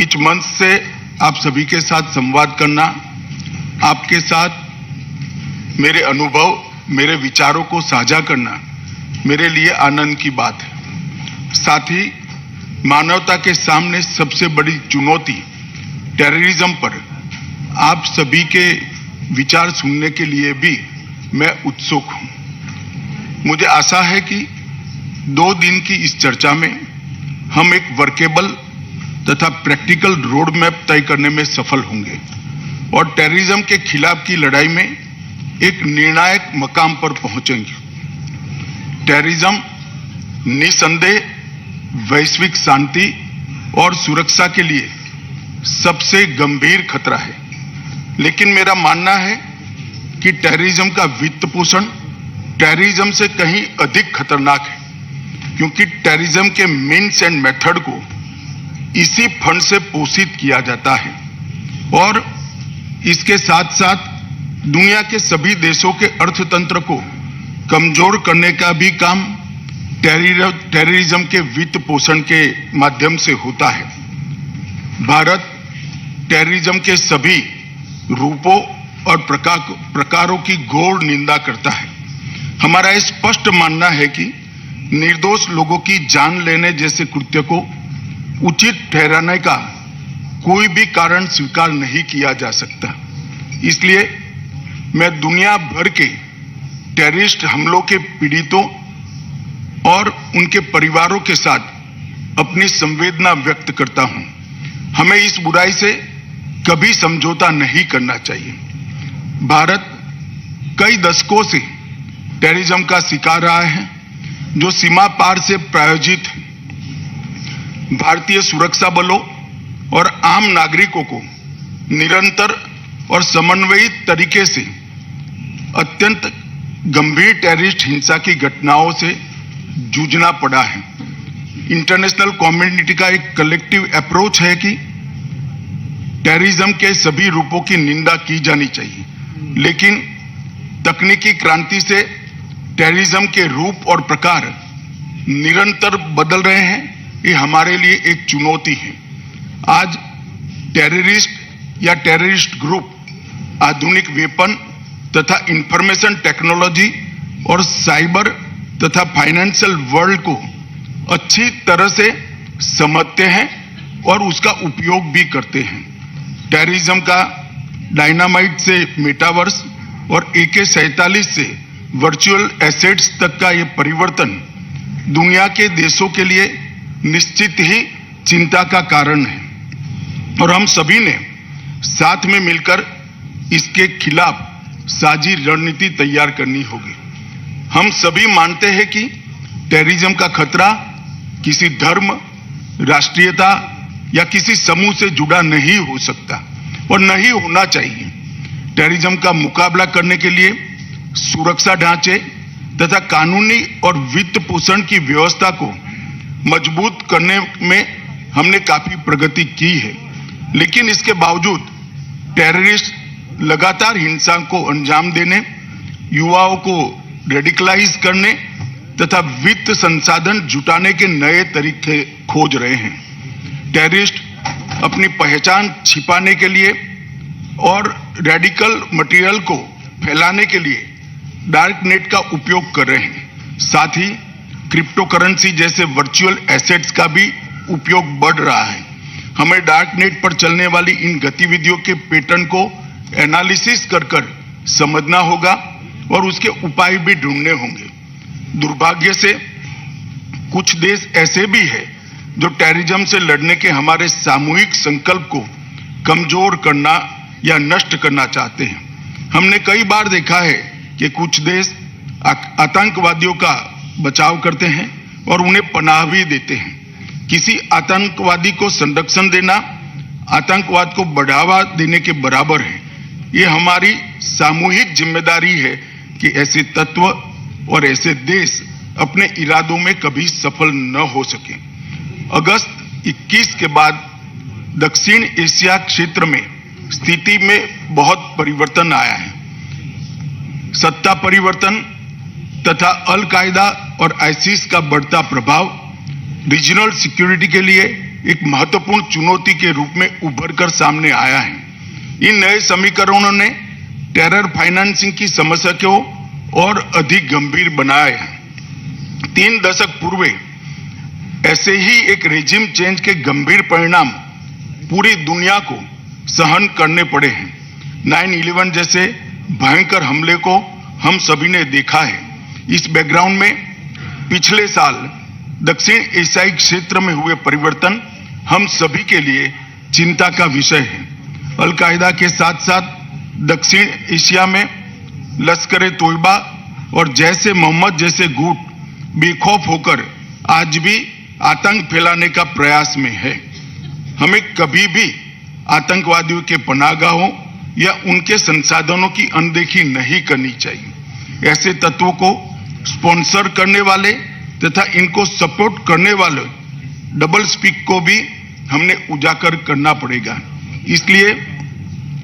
इस मंच से आप सभी के साथ संवाद करना, आपके साथ मेरे अनुभव, मेरे विचारों को साझा करना मेरे लिए आनंद की बात है। साथ ही मानवता के सामने सबसे बड़ी चुनौती टेररिज्म पर आप सभी के विचार सुनने के लिए भी मैं उत्सुक हूं। मुझे आशा है कि 2 दिन की इस चर्चा में हम एक वर्केबल तथा प्रैक्टिकल रोड मैप तय करने में सफल होंगे और टेररिज्म के खिलाफ की लड़ाई में एक निर्णायक मकाम पर पहुंचेंगे। टेररिज्म निसंदेह वैश्विक शांति और सुरक्षा के लिए सबसे गंभीर खतरा है, लेकिन मेरा मानना है कि टेररिज्म का वित्त पोषण टेररिज्म से कहीं अधिक खतरनाक है, क्योंकि टेररिज्म के मीन्स एंड मेथड को इसी फंड से पोषित किया जाता है और इसके साथ साथ दुनिया के सभी देशों के अर्थतंत्र को कमजोर करने का भी काम टेररिज्म के वित्त पोषण के माध्यम से होता है। भारत टेररिज्म के सभी रूपों और प्रकारों की घोर निंदा करता है। हमारा स्पष्ट मानना है कि निर्दोष लोगों की जान लेने जैसे कृत्य को उचित ठहराने का कोई भी कारण स्वीकार नहीं किया जा सकता। इसलिए मैं दुनिया भर के टेररिस्ट हमलों के पीड़ितों और उनके परिवारों के साथ अपनी संवेदना व्यक्त करता हूं। हमें इस बुराई से कभी समझौता नहीं करना चाहिए। भारत कई दशकों से टेररिज्म का शिकार रहा है, जो सीमा पार से प्रायोजित है। भारतीय सुरक्षा बलों और आम नागरिकों को निरंतर और समन्वयित तरीके से अत्यंत गंभीर टेररिस्ट हिंसा की घटनाओं से जूझना पड़ा है। इंटरनेशनल कम्युनिटी का एक कलेक्टिव अप्रोच है कि टेररिज्म के सभी रूपों की निंदा की जानी चाहिए, लेकिन तकनीकी क्रांति से टेररिज्म के रूप और प्रकार निरंतर बदल रहे हैं। ये हमारे लिए एक चुनौती है। आज टेररिस्ट या टेररिस्ट ग्रुप आधुनिक वेपन तथा इंफॉर्मेशन टेक्नोलॉजी और साइबर तथा फाइनेंशियल वर्ल्ड को अच्छी तरह से समझते हैं और उसका उपयोग भी करते हैं। टेररिज्म का डायनामाइट से मेटावर्स और AK-47 से वर्चुअल एसेट्स तक का ये परिवर्तन दुनिया के देशों के लिए निश्चित ही चिंता का कारण है और हम सभी ने साथ में मिलकर इसके खिलाफ साझी रणनीति तैयार करनी होगी। हम सभी मानते हैं कि टेररिज्म का खतरा किसी धर्म, राष्ट्रीयता या किसी समूह से जुड़ा नहीं हो सकता और नहीं होना चाहिए। टेररिज्म का मुकाबला करने के लिए सुरक्षा ढांचे तथा कानूनी और वित्त पोषण की व्यवस्था को मजबूत करने में हमने काफी प्रगति की है, लेकिन इसके बावजूद टेररिस्ट लगातार हिंसा को अंजाम देने, युवाओं को रेडिकलाइज करने तथा वित्त संसाधन जुटाने के नए तरीके खोज रहे हैं। टेररिस्ट अपनी पहचान छिपाने के लिए और रेडिकल मटेरियल को फैलाने के लिए डार्क नेट का उपयोग कर रहे हैं। साथ ही क्रिप्टो करेंसी जैसे वर्चुअल एसेट्स का भी उपयोग बढ़ रहा है। हमें डार्क नेट पर चलने वाली इन गतिविधियों के पैटर्न को एनालिसिस कर समझना होगा और उसके उपाय भी ढूंढने होंगे। दुर्भाग्य से कुछ देश ऐसे भी हैं जो टेररिज्म से लड़ने के हमारे सामूहिक संकल्प को कमजोर करना या नष्ट करना चाहते हैं। हमने कई बार देखा है कि कुछ देश आतंकवादियों का बचाव करते हैं और उन्हें पनाह भी देते हैं। किसी आतंकवादी को संरक्षण देना आतंकवाद को बढ़ावा देने के बराबर है। ये हमारी सामूहिक जिम्मेदारी है कि ऐसे तत्व और ऐसे देश अपने इरादों में कभी सफल न हो सके। अगस्त 21 के बाद दक्षिण एशिया क्षेत्र में स्थिति में बहुत परिवर्तन आया है। सत्ता परिवर्तन तथा अल कायदा और आईसिस का बढ़ता प्रभाव रीजनल सिक्योरिटी के लिए एक महत्वपूर्ण चुनौती के रूप में उभर कर सामने आया है। इन नए समीकरणों ने टेरर फाइनेंसिंग की समस्या को और अधिक गंभीर बनाया है। 3 दशक पूर्व ऐसे ही एक रेजिम चेंज के गंभीर परिणाम पूरी दुनिया को सहन करने पड़े हैं। 9/11 जैसे भयंकर हमले को हम सभी ने देखा है। इस बैकग्राउंड में पिछले साल दक्षिण एशियाई क्षेत्र में हुए परिवर्तन हम सभी के लिए चिंता का विषय है। अल-कायदा के साथ साथ दक्षिण एशिया में लश्कर ए तोयबा और जैसे मोहम्मद जैसे गुट बेखौफ होकर आज भी आतंक फैलाने का प्रयास में है। हमें कभी भी आतंकवादियों के पनाहगाहों या उनके संसाधनों की अनदेखी नहीं करनी चाहिए। ऐसे तत्वों को स्पॉन्सर करने वाले तथा इनको सपोर्ट करने वाले डबल स्पीक को भी हमने उजागर करना पड़ेगा। इसलिए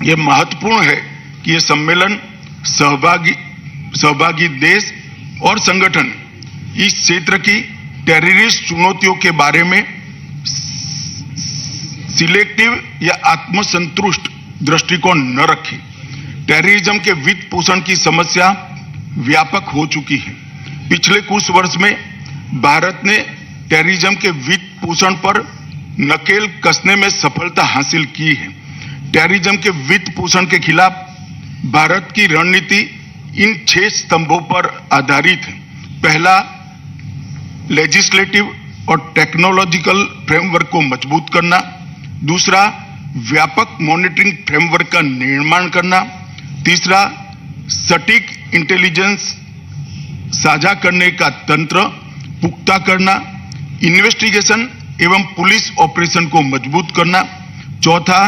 यह महत्वपूर्ण है कि यह सम्मेलन सहभागी देश और संगठन इस क्षेत्र की टेररिस्ट चुनौतियों के बारे में सिलेक्टिव या आत्मसंतुष्ट दृष्टिकोण न रखें। टेररिज्म के वित्त पोषण की समस्या व्यापक हो चुकी है। पिछले कुछ वर्ष में भारत ने टेररिज्म के वित्त पोषण पर नकेल कसने में सफलता हासिल की है। टेररिज्म के वित्त पोषण के खिलाफ भारत की रणनीति इन 6 स्तंभों पर आधारित है। पहला, लेजिस्लेटिव और टेक्नोलॉजिकल फ्रेमवर्क को मजबूत करना। दूसरा, व्यापक मॉनिटरिंग फ्रेमवर्क का निर्माण करना। तीसरा, सटीक इंटेलिजेंस साझा करने का तंत्र पुख्ता करना। इन्वेस्टिगेशन एवं पुलिस ऑपरेशन को मजबूत करना। चौथा,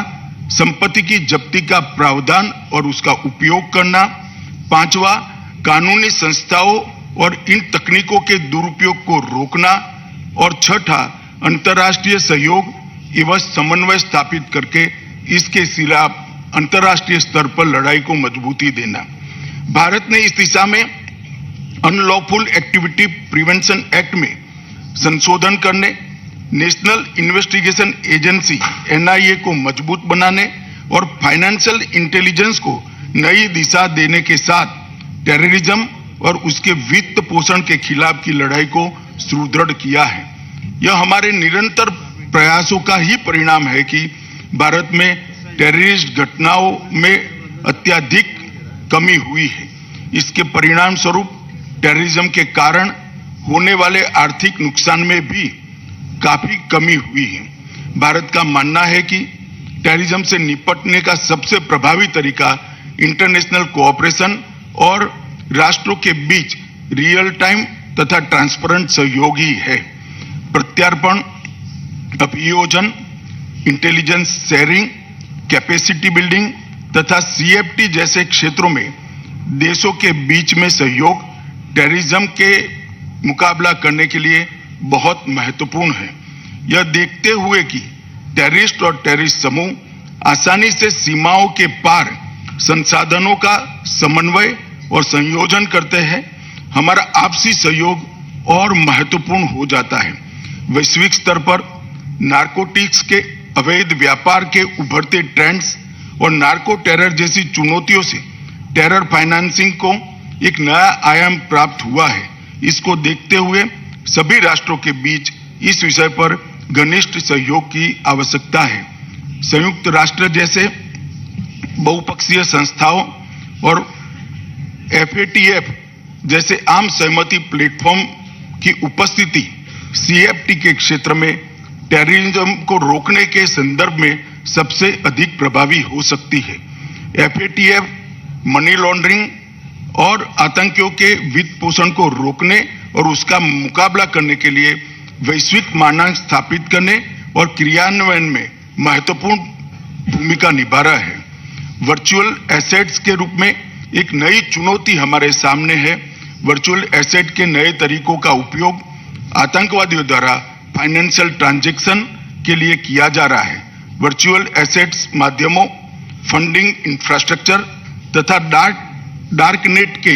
संपत्ति की जब्ती का प्रावधान और उसका उपयोग करना। पांचवा, कानूनी संस्थाओं और इन तकनीकों के दुरुपयोग को रोकना। और छठा, अंतर्राष्ट्रीय सहयोग एवं समन्वय स्थापित करके इसके खिलाफ अंतर्राष्ट्रीय स्तर पर लड़ाई को मजबूती देना। भारत ने इस दिशा में अनलॉफुल एक्टिविटी प्रिवेंशन एक्ट में संशोधन करने, नेशनल इन्वेस्टिगेशन एजेंसी NIA को मजबूत बनाने और फाइनेंशियल इंटेलिजेंस को नई दिशा देने के साथ टेररिज्म और उसके वित्त पोषण के खिलाफ की लड़ाई को सुदृढ़ किया है। यह हमारे निरंतर प्रयासों का ही परिणाम है कि भारत में टेररिस्ट घटनाओं में अत्यधिक कमी हुई है। इसके परिणाम स्वरूप टेररिज्म के कारण होने वाले आर्थिक नुकसान में भी काफी कमी हुई है। भारत का मानना है कि टेररिज्म से निपटने का सबसे प्रभावी तरीका इंटरनेशनल कोऑपरेशन और राष्ट्रों के बीच रियल टाइम तथा ट्रांसपेरेंट सहयोग ही है। प्रत्यार्पण, अभियोजन, इंटेलिजेंस शेयरिंग, कैपेसिटी बिल्डिंग तथा CFT जैसे क्षेत्रों में देशों के बीच में सहयोग टेररिज्म के मुकाबला करने के लिए बहुत महत्वपूर्ण है। यह देखते हुए कि टेररिस्ट और टेररिस्ट समूह आसानी से सीमाओं के पार संसाधनों का समन्वय और संयोजन करते हैं, हमारा आपसी सहयोग और महत्वपूर्ण हो जाता है। वैश्विक स्तर पर नारकोटिक्स के अवैध व्यापार के उभरते ट्रेंड्स और नार्को टेरर जैसी चुनौतियों से टेरर फाइनेंसिंग को एक नया आयाम प्राप्त हुआ है। इसको देखते हुए सभी राष्ट्रों के बीच इस विषय पर घनिष्ठ सहयोग की आवश्यकता है। संयुक्त राष्ट्र जैसे बहुपक्षीय संस्थाओं और FATF जैसे आम सहमति प्लेटफॉर्म की उपस्थिति CFT के क्षेत्र में टेररिज्म को रोकने के संदर्भ में सबसे अधिक प्रभावी हो सकती है। FATF मनी लॉन्ड्रिंग और आतंकियों के वित्त पोषण को रोकने और उसका मुकाबला करने के लिए वैश्विक मानक स्थापित करने और क्रियान्वयन में महत्वपूर्ण भूमिका निभा रहा है। वर्चुअल एसेट्स के रूप में एक नई चुनौती हमारे सामने है। वर्चुअल एसेट के नए तरीकों का उपयोग आतंकवादियों द्वारा फाइनेंशियल ट्रांजैक्शन के लिए किया जा रहा है। वर्चुअल एसेट्स माध्यमों, फंडिंग इंफ्रास्ट्रक्चर तथा डार्क नेट के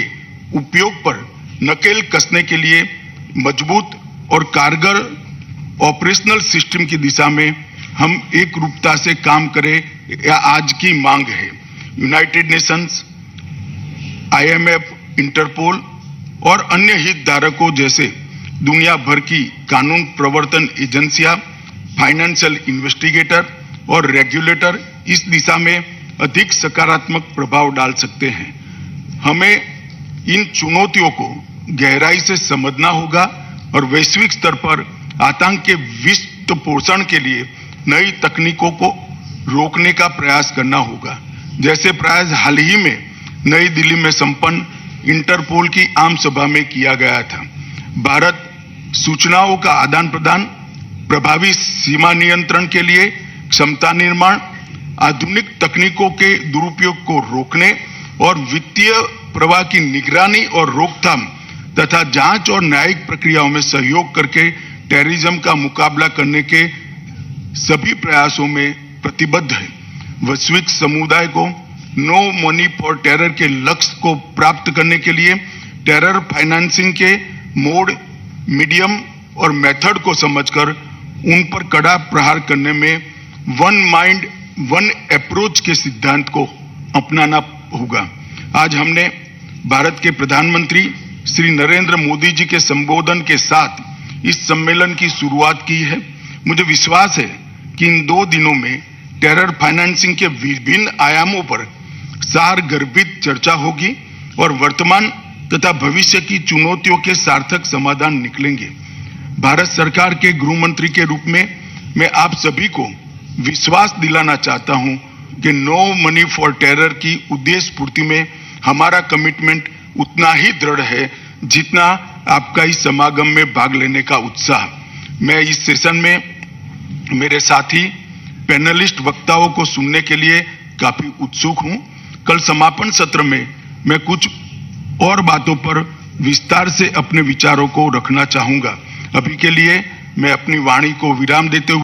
उपयोग पर नकेल कसने के लिए मजबूत और कारगर ऑपरेशनल सिस्टम की दिशा में हम एक रूपता से काम करें, या आज की मांग है। यूनाइटेड नेशंस, IMF, इंटरपोल और अन्य हितधारकों जैसे दुनिया भर की कानून प्रवर्तन एजेंसियां, फाइनेंशियल इन्वेस्टिगेटर और रेगुलेटर इस दिशा में अधिक सकारात्मक प्रभाव डाल सकते हैं। हमें इन चुनौतियों को गहराई से समझना होगा और वैश्विक स्तर पर आतंक के वित्त पोषण के लिए नई तकनीकों को रोकने का प्रयास करना होगा। जैसे प्रयास हाल ही में नई दिल्ली में संपन्न इंटरपोल की आम सभा में किया गया था। भारत सूचनाओं का आदान प्रदान, प्रभावी सीमा नियंत्रण के लिए क्षमता निर्माण, आधुनिक तकनीकों के दुरुपयोग को रोकने और वित्तीय प्रवाह की निगरानी और रोकथाम तथा जांच और न्यायिक प्रक्रियाओं में सहयोग करके टेररिज्म का मुकाबला करने के सभी प्रयासों में प्रतिबद्ध है। वैश्विक समुदाय को नो मनी फॉर टेरर के लक्ष्य को प्राप्त करने के लिए टेरर फाइनेंसिंग के मोड, मीडियम और मेथड को समझकर उन पर कड़ा प्रहार करने में वन माइंड वन अप्रोच के सिद्धांत को अपनाना होगा। आज हमने भारत के प्रधानमंत्री श्री नरेंद्र मोदी जी के संबोधन के साथ इस सम्मेलन की शुरुआत की है। मुझे विश्वास है कि इन 2 दिनों में टेरर फाइनेंसिंग के विभिन्न आयामों पर सारगर्भित चर्चा होगी और वर्तमान तथा भविष्य की चुनौतियों के सार्थक समाधान निकलेंगे। भारत सरकार के गृह मंत्री के रूप में मैं आप सभी को विश्वास दिलाना चाहता हूं कि नो मनी फॉर टेरर की उद्देश्य पूर्ति में हमारा कमिटमेंट उतना ही दृढ़ है जितना आपका इस समागम में भाग लेने का उत्साह। मैं इस सेशन में मेरे साथी पैनलिस्ट वक्ताओं को सुनने के लिए काफी उत्सुक हूं। कल समापन सत्र में मैं कुछ और बातों पर विस्तार से अपने विचारों को रखना चाहूंगा। अभी के लिए मैं अपनी वाणी को विराम देते हुए